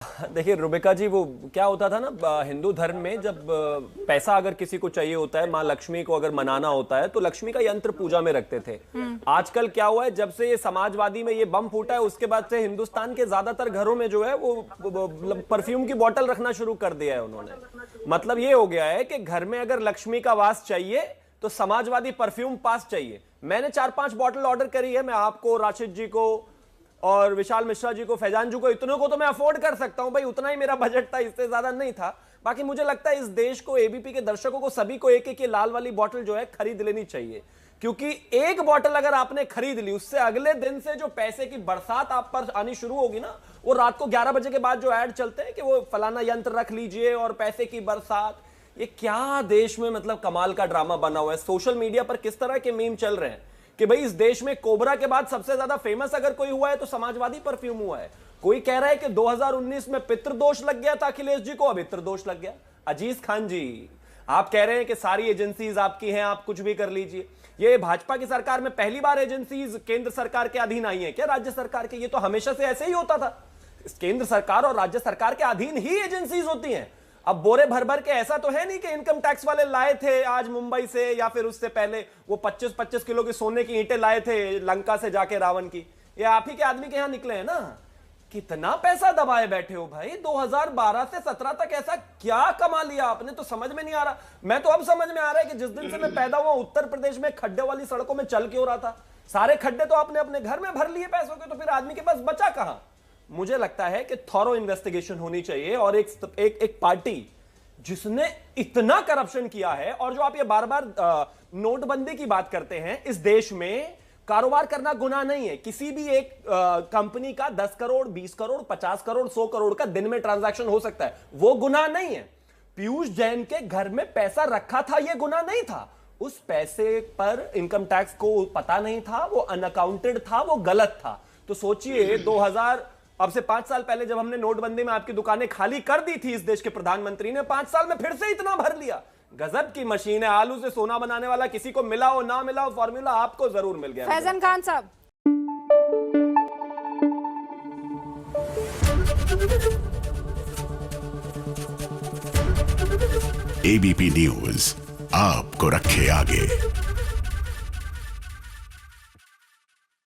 देखिए रुबिका जी, वो क्या होता था ना, हिंदू धर्म में जब पैसा अगर किसी को चाहिए होता है, माँ लक्ष्मी को अगर मनाना होता है तो लक्ष्मी का यंत्र पूजा में रखते थे। आजकल क्या हुआ है, जब से ये समाजवादी में ये बम फूटा है उसके बाद से हिंदुस्तान के ज्यादातर घरों में जो है वो परफ्यूम की बोतल रखना शुरू कर दिया है उन्होंने। मतलब ये हो गया है कि घर में अगर लक्ष्मी का वास चाहिए तो समाजवादी परफ्यूम पास चाहिए। मैंने 4-5 बॉटल ऑर्डर करी है, मैं आपको, राशिद जी को और विशाल मिश्रा जी को, फैजान जी को, इतनों को तो मैं अफोर्ड कर सकता हूं भाई, उतना ही मेरा बजट था, इससे ज्यादा नहीं था। बाकी मुझे लगता है इस देश को, एबीपी के दर्शकों को, सभी को एक एक ये लाल वाली बोतल जो है खरीद लेनी चाहिए, क्योंकि एक बोतल अगर आपने खरीद ली उससे अगले दिन से जो पैसे की बरसात आप पर आनी शुरू होगी ना, वो रात को 11 बजे के बाद जो ऐड चलते हैं कि वो फलाना यंत्र रख लीजिए और पैसे की बरसात, ये क्या देश में मतलब कमाल का ड्रामा बना हुआ है। सोशल मीडिया पर किस तरह के मीम चल रहे हैं कि भाई इस देश में कोबरा के बाद सबसे ज्यादा फेमस अगर कोई हुआ है तो समाजवादी परफ्यूम हुआ है। कोई कह रहा है कि 2019 में पितृदोष लग गया था अखिलेश जी को, अब पितृदोष लग गया। अजीज खान जी, आप कह रहे हैं कि सारी एजेंसीज आपकी हैं, आप कुछ भी कर लीजिए। ये भाजपा की सरकार में पहली बार एजेंसीज केंद्र सरकार के अधीन आई हैं क्या, राज्य सरकार के? ये तो हमेशा से ऐसे ही होता था, केंद्र सरकार और राज्य सरकार के अधीन ही एजेंसीज होती हैं। अब बोरे भर भर के ऐसा तो है नहीं कि इनकम टैक्स वाले लाए थे आज मुंबई से, या फिर उससे पहले वो 25-25 किलो की सोने की ईंटें लाए थे लंका से जाके रावण की। ये आप ही के आदमी के यहां निकले हैं ना। कितना पैसा दबाए बैठे हो भाई, 2012 से 17 तक ऐसा क्या कमा लिया आपने, तो समझ में नहीं आ रहा। मैं तो अब समझ में आ रहा है कि जिस दिन से मैं पैदा हुआ उत्तर प्रदेश में खड्डे वाली सड़कों में चल क्यों रहा था। सारे खड्डे तो आपने अपने घर में भर लिए पैसों के, तो फिर आदमी के पास बचा कहां। मुझे लगता है कि थॉरो इन्वेस्टिगेशन होनी चाहिए, और एक पार्टी जिसने इतना करप्शन किया है, और जो आप ये बार बार नोटबंदी की बात करते हैं, इस देश में कारोबार करना गुनाह नहीं है। किसी भी एक कंपनी का 10 करोड़, 20 करोड़, 50 करोड़, 100 करोड़ का दिन में ट्रांजैक्शन हो सकता है, वो गुनाह नहीं है। पीयूष जैन के घर में पैसा रखा था, यह गुनाह नहीं था। उस पैसे पर इनकम टैक्स को पता नहीं था, वो अनअकाउंटेड था, वो गलत था। तो सोचिए 2000 अब से 5 साल पहले जब हमने नोटबंदी में आपकी दुकानें खाली कर दी थी, इस देश के प्रधानमंत्री ने 5 साल में फिर से इतना भर लिया। गजब की मशीन है। आलू से सोना बनाने वाला किसी को मिला हो ना मिला हो, फॉर्मूला आपको जरूर मिल गया। फैजन खान साहब, एबीपी न्यूज आपको रखे आगे।